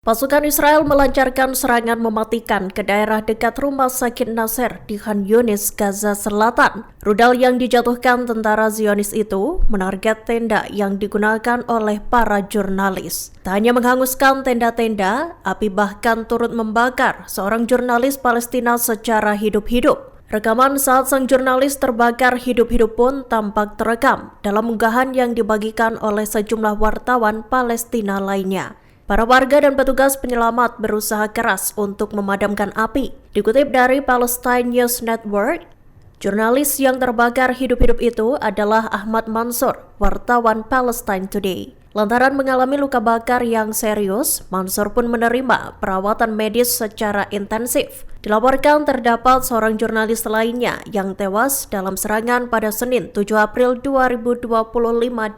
Pasukan Israel melancarkan serangan mematikan ke daerah dekat rumah sakit Nasser di Khan Yunis, Gaza Selatan. Rudal yang dijatuhkan tentara Zionis itu menarget tenda yang digunakan oleh para jurnalis. Tak hanya menghanguskan tenda-tenda, api bahkan turut membakar seorang jurnalis Palestina secara hidup-hidup. Rekaman saat sang jurnalis terbakar hidup-hidup pun tampak terekam dalam unggahan yang dibagikan oleh sejumlah wartawan Palestina lainnya. Para warga dan petugas penyelamat berusaha keras untuk memadamkan api. Dikutip dari Palestine News Network, jurnalis yang terbakar hidup-hidup itu adalah Ahmad Mansur, wartawan Palestine Today. Lantaran mengalami luka bakar yang serius, Mansur pun menerima perawatan medis secara intensif. Dilaporkan terdapat seorang jurnalis lainnya yang tewas dalam serangan pada Senin 7 April 2025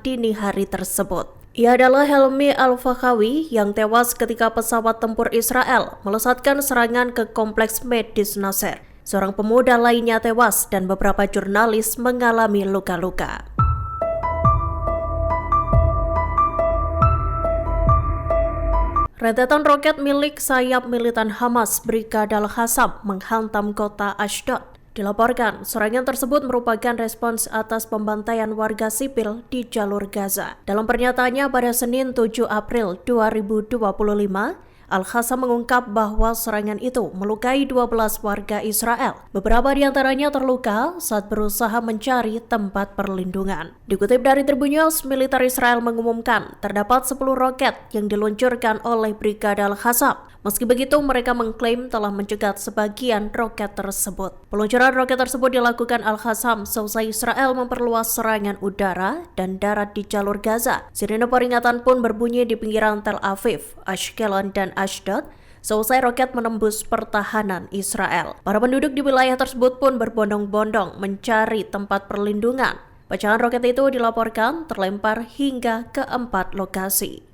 dini hari tersebut. Ia adalah Helmi Al-Fakhawi yang tewas ketika pesawat tempur Israel melesatkan serangan ke kompleks medis Nasser. Seorang pemuda lainnya tewas dan beberapa jurnalis mengalami luka-luka. Rentetan roket milik sayap militan Hamas Brigada Al-Qassam menghantam kota Ashdod. Dilaporkan, serangan tersebut merupakan respons atas pembantaian warga sipil di jalur Gaza. Dalam pernyataannya pada Senin 7 April 2025, Al-Qassam mengungkap bahwa serangan itu melukai 12 warga Israel. Beberapa di antaranya terluka saat berusaha mencari tempat perlindungan. Dikutip dari Tribun News, militer Israel mengumumkan terdapat 10 roket yang diluncurkan oleh Brigada Al-Qassam. Meski begitu, mereka mengklaim telah mencegat sebagian roket tersebut. Peluncuran roket tersebut dilakukan Al-Qassam seusai Israel memperluas serangan udara dan darat di jalur Gaza. Sirine peringatan pun berbunyi di pinggiran Tel Aviv, Ashkelon, dan Ashdod seusai roket menembus pertahanan Israel. Para penduduk di wilayah tersebut pun berbondong-bondong mencari tempat perlindungan. Pecahan roket itu dilaporkan terlempar hingga ke 4 lokasi.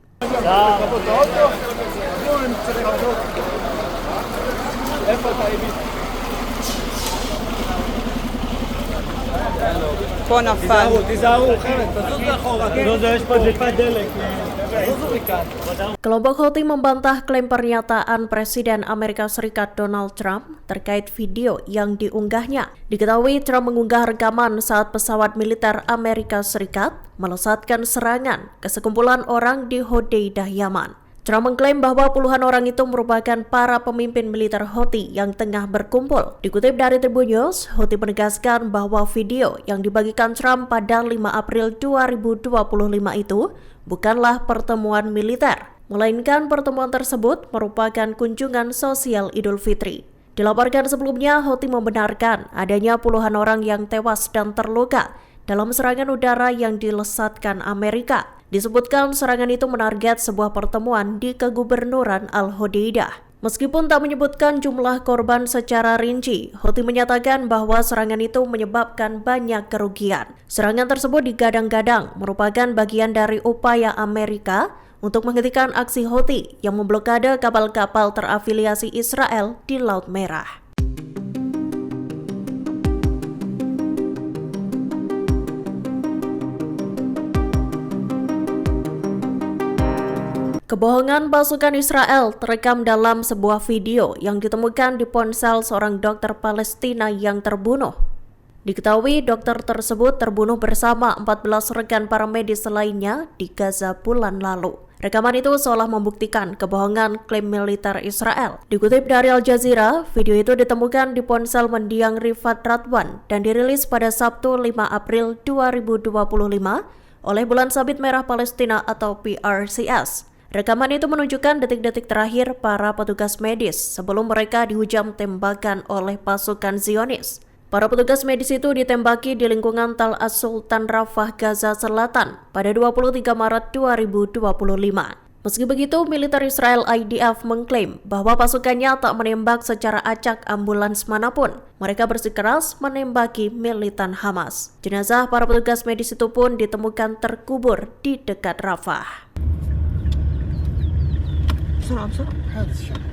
פה נפל. תיזהרו, חבר'ה, תזוזו לאחורה. לא, יש פה דליפת דלק. תזוזו מכאן. Kelompok Houthi membantah klaim pernyataan Presiden Amerika Serikat Donald Trump terkait video yang diunggahnya. Diketahui Trump mengunggah rekaman saat pesawat militer Amerika Serikat melesatkan serangan ke sekumpulan orang di Hodeidah, Yaman. Trump mengklaim bahwa puluhan orang itu merupakan para pemimpin militer Houthi yang tengah berkumpul. Dikutip dari Tribun News, Houthi menegaskan bahwa video yang dibagikan Trump pada 5 April 2025 itu bukanlah pertemuan militer, melainkan pertemuan tersebut merupakan kunjungan sosial Idul Fitri. Dilaporkan sebelumnya, Houthi membenarkan adanya puluhan orang yang tewas dan terluka dalam serangan udara yang dilesatkan Amerika. Disebutkan serangan itu menarget sebuah pertemuan di kegubernuran Al-Hodeidah. Meskipun tak menyebutkan jumlah korban secara rinci, Houthi menyatakan bahwa serangan itu menyebabkan banyak kerugian. Serangan tersebut digadang-gadang merupakan bagian dari upaya Amerika untuk menghentikan aksi Houthi yang memblokade kapal-kapal terafiliasi Israel di Laut Merah. Kebohongan pasukan Israel terekam dalam sebuah video yang ditemukan di ponsel seorang dokter Palestina yang terbunuh. Diketahui dokter tersebut terbunuh bersama 14 rekan para medis lainnya di Gaza bulan lalu. Rekaman itu seolah membuktikan kebohongan klaim militer Israel. Dikutip dari Al Jazeera, video itu ditemukan di ponsel mendiang Rifat Radwan dan dirilis pada Sabtu 5 April 2025 oleh Bulan Sabit Merah Palestina atau PRCS. Rekaman itu menunjukkan detik-detik terakhir para petugas medis sebelum mereka dihujam tembakan oleh pasukan Zionis. Para petugas medis itu ditembaki di lingkungan Tal As-Sultan Rafah, Gaza Selatan pada 23 Maret 2025. Meski begitu, militer Israel IDF mengklaim bahwa pasukannya tak menembak secara acak ambulans manapun. Mereka bersikeras menembaki militan Hamas. Jenazah para petugas medis itu pun ditemukan terkubur di dekat Rafah. بسرعة هذا الشيء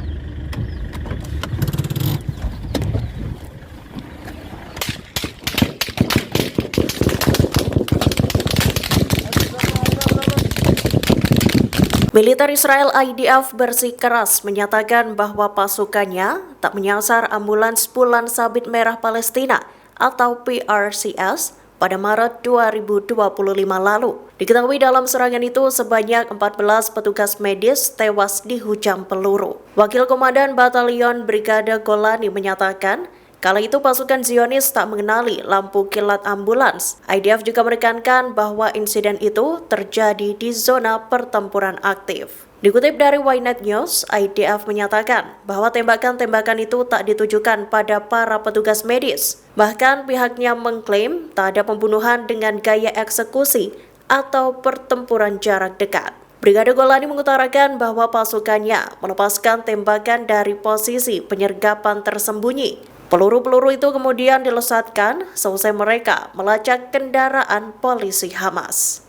Militer Israel IDF bersikeras menyatakan bahwa pasukannya tak menyasar ambulans Bulan Sabit Merah Palestina atau PRCS pada Maret 2025 lalu. Diketahui dalam serangan itu sebanyak 14 petugas medis tewas dihujam peluru. Wakil Komandan Batalion Brigade Golani menyatakan, kala itu pasukan Zionis tak mengenali lampu kilat ambulans. IDF juga menekankan bahwa insiden itu terjadi di zona pertempuran aktif. Dikutip dari Ynet News, IDF menyatakan bahwa tembakan-tembakan itu tak ditujukan pada para petugas medis. Bahkan pihaknya mengklaim tak ada pembunuhan dengan gaya eksekusi atau pertempuran jarak dekat. Brigade Golani mengutarakan bahwa pasukannya melepaskan tembakan dari posisi penyergapan tersembunyi. Peluru-peluru itu kemudian dilesatkan seusai mereka melacak kendaraan polisi Hamas.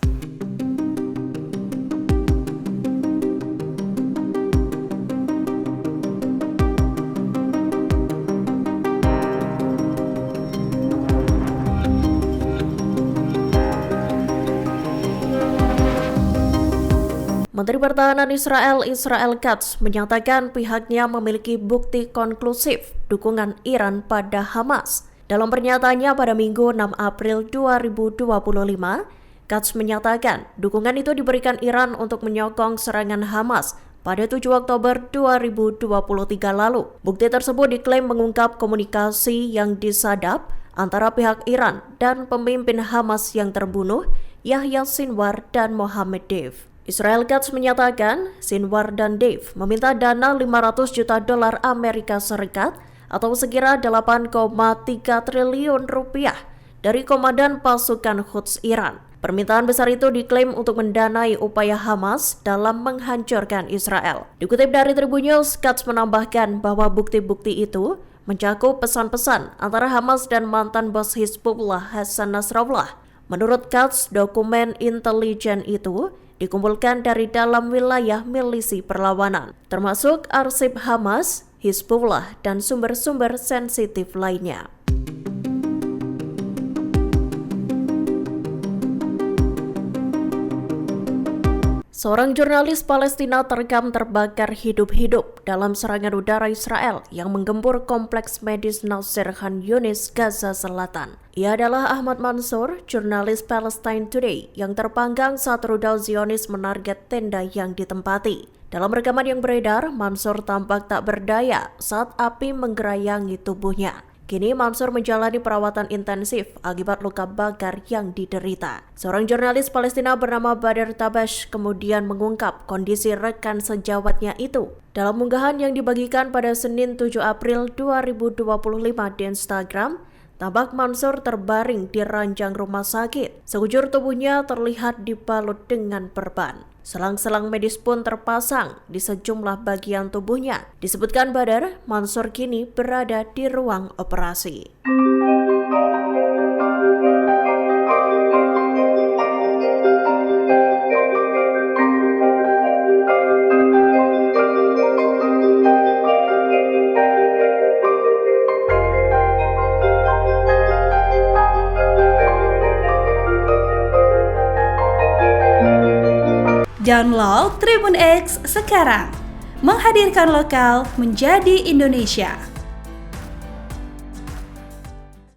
Menteri Pertahanan Israel Katz menyatakan pihaknya memiliki bukti konklusif dukungan Iran pada Hamas. Dalam pernyataannya pada Minggu 6 April 2025, Katz menyatakan dukungan itu diberikan Iran untuk menyokong serangan Hamas pada 7 Oktober 2023 lalu. Bukti tersebut diklaim mengungkap komunikasi yang disadap antara pihak Iran dan pemimpin Hamas yang terbunuh, Yahya Sinwar dan Mohammed Deif. Israel Katz menyatakan Sinwar dan Deif meminta dana 500 juta dolar Amerika Serikat atau sekira 8,3 triliun rupiah dari Komandan Pasukan Quds Iran. Permintaan besar itu diklaim untuk mendanai upaya Hamas dalam menghancurkan Israel. Dikutip dari Tribun News, Katz menambahkan bahwa bukti-bukti itu mencakup pesan-pesan antara Hamas dan mantan bos Hizbullah Hassan Nasrallah. Menurut Katz, dokumen intelijen itu dikumpulkan dari dalam wilayah milisi perlawanan, termasuk arsip Hamas, Hizbullah, dan sumber-sumber sensitif lainnya. Seorang jurnalis Palestina terekam terbakar hidup-hidup dalam serangan udara Israel yang menggempur kompleks medis Nasser Khan Yunis, Gaza Selatan. Ia adalah Ahmad Mansur, jurnalis Palestine Today yang terpanggang saat rudal Zionis menarget tenda yang ditempati. Dalam rekaman yang beredar, Mansur tampak tak berdaya saat api menggerayangi tubuhnya. Kini Mansur menjalani perawatan intensif akibat luka bakar yang diderita. Seorang jurnalis Palestina bernama Badr Tabash kemudian mengungkap kondisi rekan sejawatnya itu. Dalam unggahan yang dibagikan pada Senin 7 April 2025 di Instagram, tampak Mansur terbaring di ranjang rumah sakit. Sekujur tubuhnya terlihat dibalut dengan perban. Selang-selang medis pun terpasang di sejumlah bagian tubuhnya. Disebutkan Badr, Mansur kini berada di ruang operasi. Download Tribun X sekarang, menghadirkan lokal menjadi Indonesia.